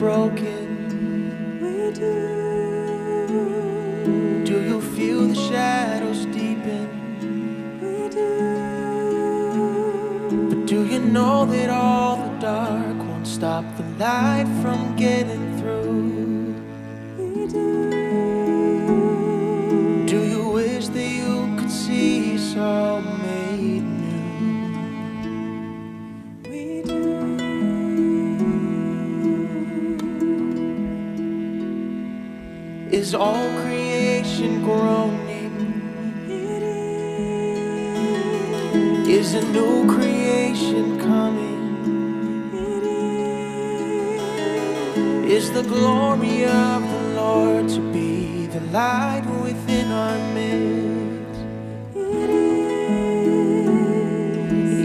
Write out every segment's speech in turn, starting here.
broken? We do. Do you feel the shadows deepen? We do. But do you know that all the dark won't stop the light from getting through? We do. Do you wish that you could see us all made new? We do. Is all creation groaning? It Is a new creation coming? is. Is the glory of the Lord to be the light within our midst? It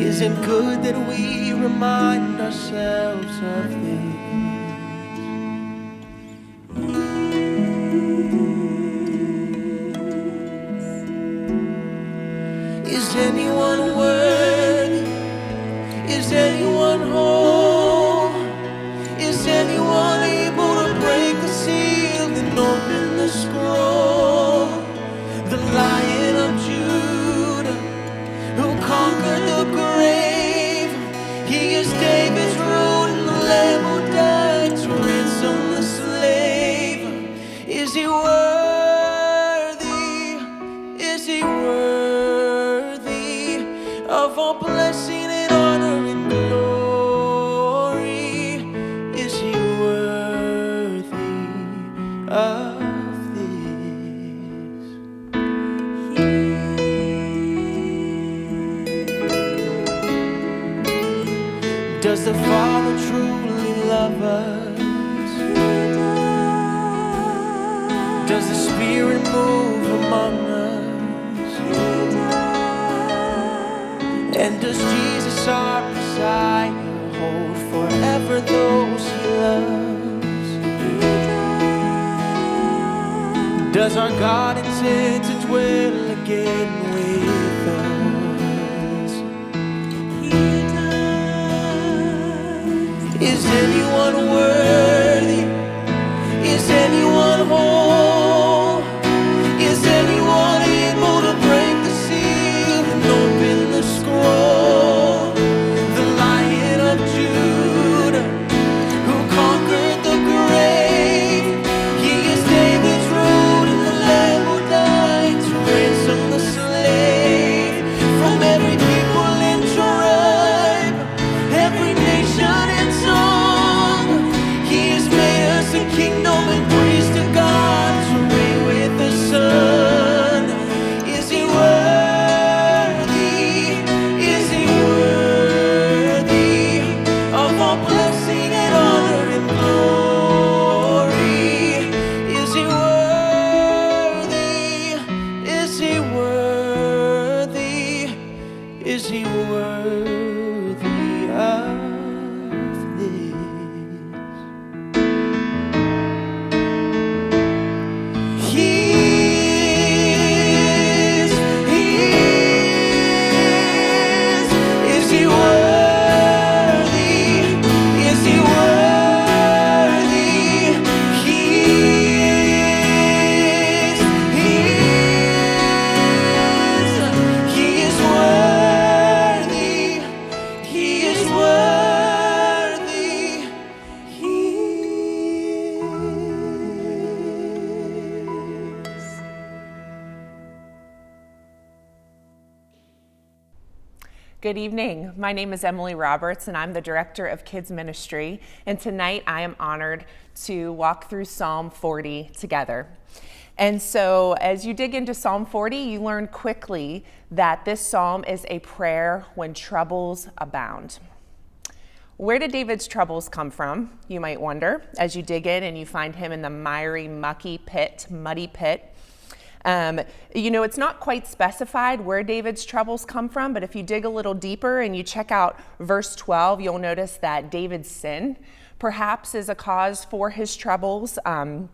is. Is it good that we remind ourselves of this? Is anyone worthy? Is anyone whole? Is anyone able to break the seal and open the scroll? The Lion of Judah, who conquered the grave. He is David's root and the Lamb who died to ransom the slave. Is he worthy? Is he worthy of all blessing and honor and glory? Is he worthy of this? Does the Father truly love us? Does the Spirit move among us? And does Jesus, our Messiah, hold forever those he loves? Does our God intend to dwell again with us? Is anyone worthy? Is anyone whole? Is anyone able to break the seal and open the scroll? The Lion of Judah, who conquered the grave. He is David's root and the Lamb who died to ransom the slave. From every people and tribe, every nation and tongue, he has made us a kingdom and priest to God, to reign with the Son. Is he worthy? Is he worthy of all blessing and honor and glory? Is he worthy? Is he worthy? Is he worthy of this? He is. Is he worthy? Is he worthy? He is. He is worthy. He is worthy. He is. Good evening. My name is Emily Roberts, and I'm the Director of Kids Ministry. And tonight I am honored to walk through Psalm 40 together. And so as you dig into Psalm 40, you learn quickly that this psalm is a prayer when troubles abound. Where did David's troubles come from, you might wonder, as you dig in and you find him in the miry, muddy pit. It's not quite specified where David's troubles come from, but if you dig a little deeper and you check out verse 12, you'll notice that David's sin perhaps is a cause for his troubles. And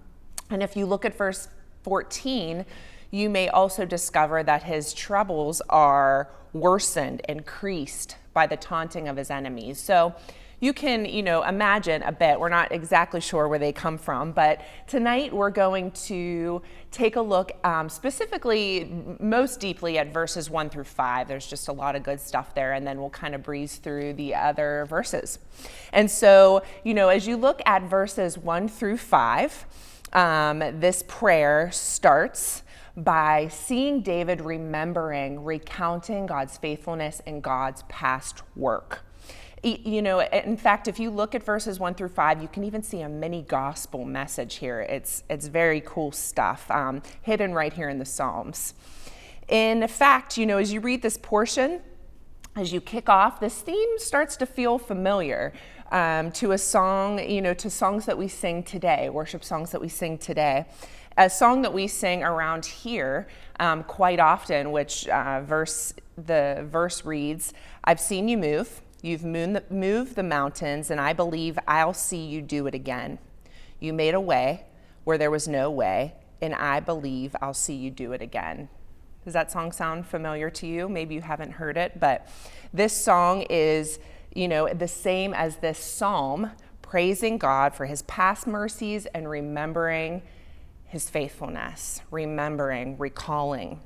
if you look at verse 14, you may also discover that his troubles are worsened, increased by the taunting of his enemies. So you can, imagine a bit. We're not exactly sure where they come from, but tonight we're going to take a look specifically, most deeply at verses 1 through 5. There's just a lot of good stuff there, and then we'll kind of breeze through the other verses. And so, as you look at verses 1 through 5, this prayer starts by seeing David recounting God's faithfulness and God's past work. In fact, if you look at verses 1 through 5, you can even see a mini gospel message here. It's very cool stuff, hidden right here in the Psalms. In fact, as you read this portion, as you kick off, this theme starts to feel familiar to a song, to songs that we sing today, worship songs that we sing today. A song that we sing around here quite often, which the verse reads, "I've seen you move. You've moved the mountains, and I believe I'll see you do it again. You made a way where there was no way, and I believe I'll see you do it again." Does that song sound familiar to you? Maybe you haven't heard it, but this song is, the same as this psalm, praising God for his past mercies and remembering his faithfulness, recalling.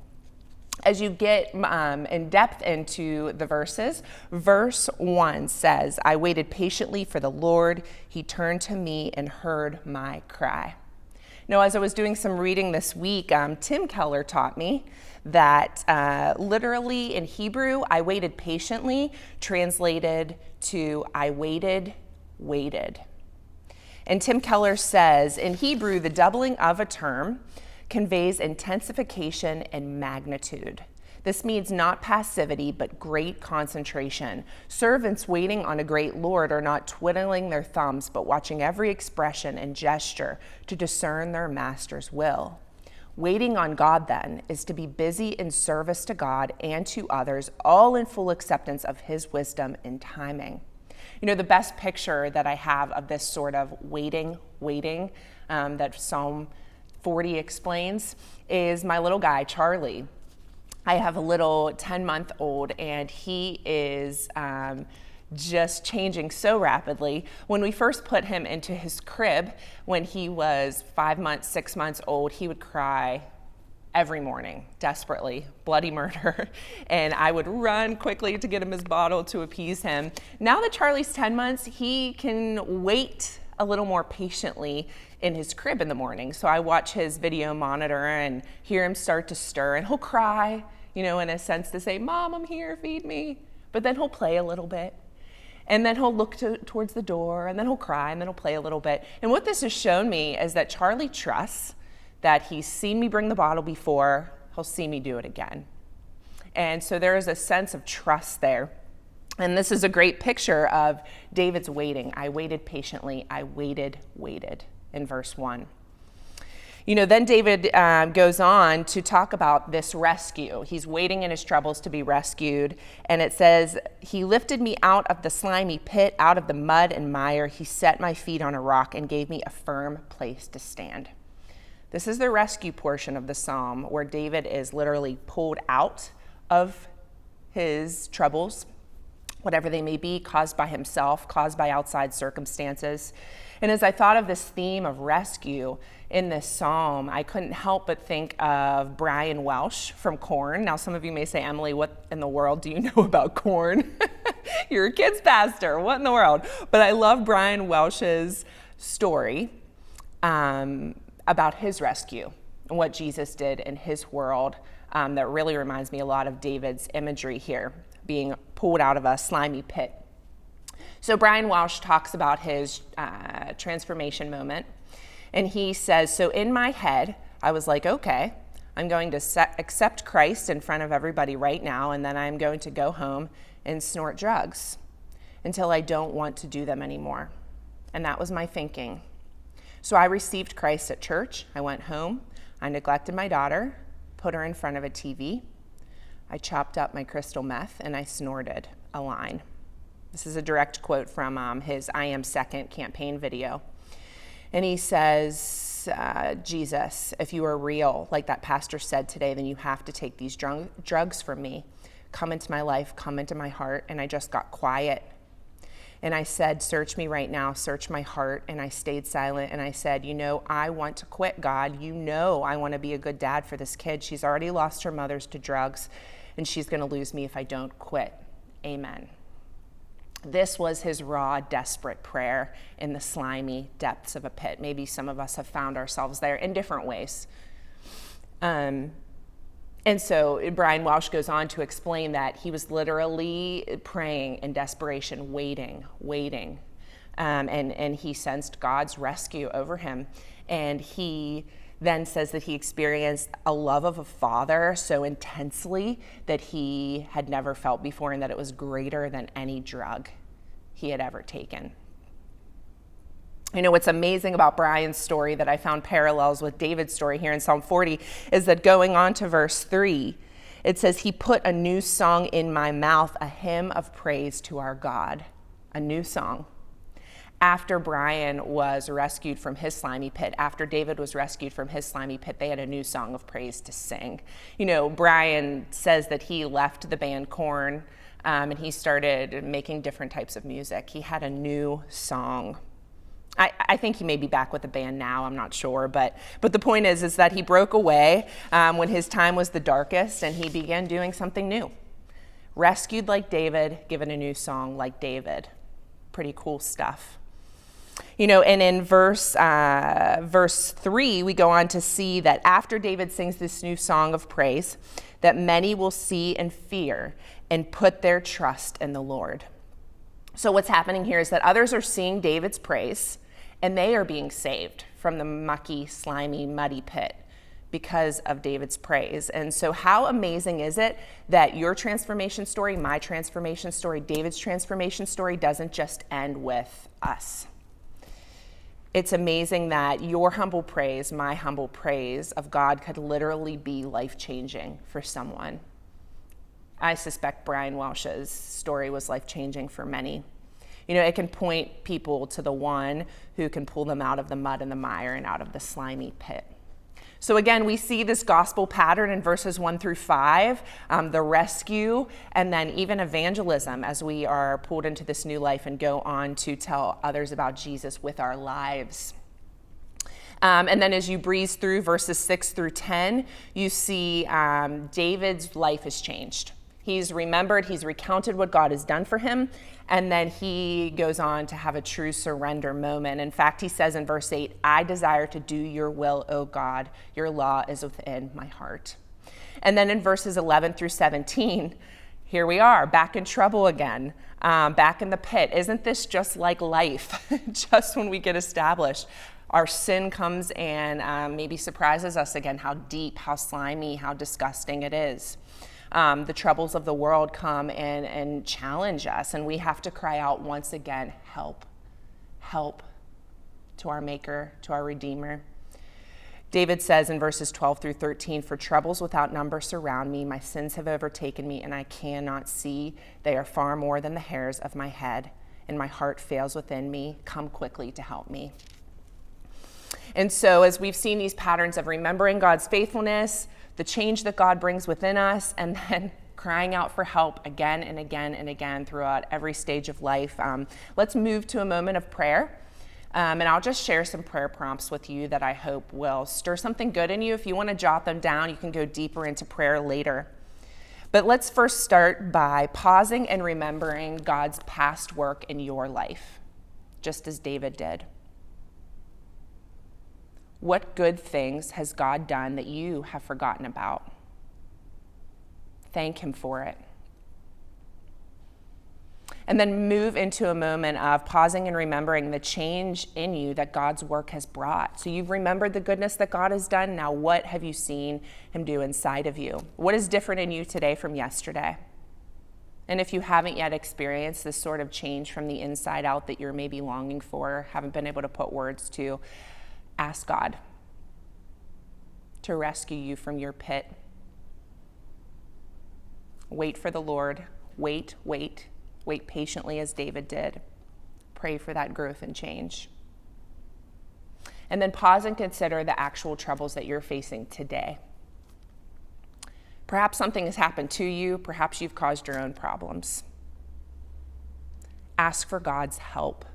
As you get in depth into the verses, verse 1 says, "I waited patiently for the Lord. He turned to me and heard my cry." Now, as I was doing some reading this week, Tim Keller taught me that literally in Hebrew, "I waited patiently" translated to "I waited. And Tim Keller says, in Hebrew, the doubling of a term conveys intensification and magnitude. This means not passivity, but great concentration. Servants waiting on a great Lord are not twiddling their thumbs, but watching every expression and gesture to discern their master's will. Waiting on God, then, is to be busy in service to God and to others, all in full acceptance of his wisdom and timing. The best picture that I have of this sort of waiting, that Psalm 40 explains, is my little guy, Charlie. I have a little 10-month-old, and he is just changing so rapidly. When we first put him into his crib, when he was 5 months, 6 months old, he would cry every morning, desperately, bloody murder. And I would run quickly to get him his bottle to appease him. Now that Charlie's 10 months, he can wait a little more patiently in his crib in the morning. So I watch his video monitor and hear him start to stir, and he'll cry, in a sense to say, "Mom, I'm here, feed me." But then he'll play a little bit. And then he'll look towards the door, and then he'll cry, and then he'll play a little bit. And what this has shown me is that Charlie trusts that he's seen me bring the bottle before, he'll see me do it again. And so there is a sense of trust there. And this is a great picture of David's waiting. I waited patiently, I waited in verse 1. Then David goes on to talk about this rescue. He's waiting in his troubles to be rescued. And it says, "He lifted me out of the slimy pit, out of the mud and mire. He set my feet on a rock and gave me a firm place to stand." This is the rescue portion of the psalm where David is literally pulled out of his troubles, whatever they may be, caused by himself, caused by outside circumstances. And as I thought of this theme of rescue in this psalm, I couldn't help but think of Brian Welsh from Korn. Now, some of you may say, "Emily, what in the world do you know about Korn?" You're a kids pastor. What in the world? But I love Brian Welsh's story about his rescue and what Jesus did in his world. That really reminds me a lot of David's imagery here, being pulled out of a slimy pit. So Brian Welsh talks about his transformation moment, and he says, "So in my head, I was like, okay, I'm going to accept Christ in front of everybody right now, and then I'm going to go home and snort drugs until I don't want to do them anymore." And that was my thinking. So I received Christ at church. I went home. I neglected my daughter, put her in front of a TV. I chopped up my crystal meth, and I snorted a line. This is a direct quote from his I Am Second campaign video. And he says, "Jesus, if you are real, like that pastor said today, then you have to take these drugs from me. Come into my life, come into my heart." And I just got quiet. And I said, search me right now, search my heart. And I stayed silent and I said, I want to quit, God. I want to be a good dad for this kid. She's already lost her mothers to drugs and she's going to lose me if I don't quit. Amen. This was his raw, desperate prayer in the slimy depths of a pit. Maybe some of us have found ourselves there in different ways. And so Brian Welsh goes on to explain that he was literally praying in desperation, waiting. And he sensed God's rescue over him. And he then says that he experienced a love of a father so intensely that he had never felt before, and that it was greater than any drug he had ever taken. What's amazing about Brian's story that I found parallels with David's story here in Psalm 40 is that going on to verse 3, it says, he put a new song in my mouth, a hymn of praise to our God. A new song. After Brian was rescued from his slimy pit, after David was rescued from his slimy pit, they had a new song of praise to sing. Brian says that he left the band Korn and he started making different types of music. He had a new song. I think he may be back with the band now, I'm not sure, but the point is that he broke away when his time was the darkest and he began doing something new. Rescued like David, given a new song like David. Pretty cool stuff. And in verse 3, we go on to see that after David sings this new song of praise, that many will see and fear and put their trust in the Lord. So what's happening here is that others are seeing David's praise, and they are being saved from the mucky, slimy, muddy pit because of David's praise. And so how amazing is it that your transformation story, my transformation story, David's transformation story doesn't just end with us. It's amazing that your humble praise, my humble praise of God could literally be life-changing for someone. I suspect Brian Welsh's story was life-changing for many. It can point people to the one who can pull them out of the mud and the mire and out of the slimy pit. So again, we see this gospel pattern in verses 1 through 5, the rescue, and then even evangelism as we are pulled into this new life and go on to tell others about Jesus with our lives. And then as you breeze through verses 6 through 10, you see David's life is changed. He's remembered, he's recounted what God has done for him, and then he goes on to have a true surrender moment. In fact, he says in verse 8, I desire to do your will, O God. Your law is within my heart. And then in verses 11 through 17, here we are, back in trouble again, back in the pit. Isn't this just like life? Just when we get established, our sin comes and maybe surprises us again, how deep, how slimy, how disgusting it is. The troubles of the world come and challenge us, and we have to cry out once again, help to our Maker, to our Redeemer. David says in verses 12 through 13, for troubles without number surround me, my sins have overtaken me, and I cannot see. They are far more than the hairs of my head, and my heart fails within me. Come quickly to help me. And so as we've seen these patterns of remembering God's faithfulness, the change that God brings within us, and then crying out for help again and again and again throughout every stage of life. Let's move to a moment of prayer. And I'll just share some prayer prompts with you that I hope will stir something good in you. If you want to jot them down, you can go deeper into prayer later. But let's first start by pausing and remembering God's past work in your life, just as David did. What good things has God done that you have forgotten about? Thank him for it. And then move into a moment of pausing and remembering the change in you that God's work has brought. So you've remembered the goodness that God has done. Now what have you seen him do inside of you? What is different in you today from yesterday? And if you haven't yet experienced this sort of change from the inside out that you're maybe longing for, haven't been able to put words to, ask God to rescue you from your pit. Wait for the Lord. Wait patiently as David did. Pray for that growth and change. And then pause and consider the actual troubles that you're facing today. Perhaps something has happened to you. Perhaps you've caused your own problems. Ask for God's help.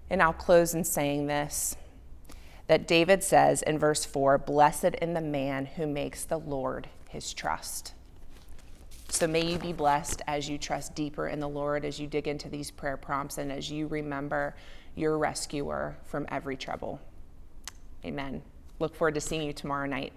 And I'll close in saying this, that David says in verse 4, "Blessed is the man who makes the Lord his trust." So may you be blessed as you trust deeper in the Lord, as you dig into these prayer prompts, and as you remember your rescuer from every trouble. Amen. Look forward to seeing you tomorrow night.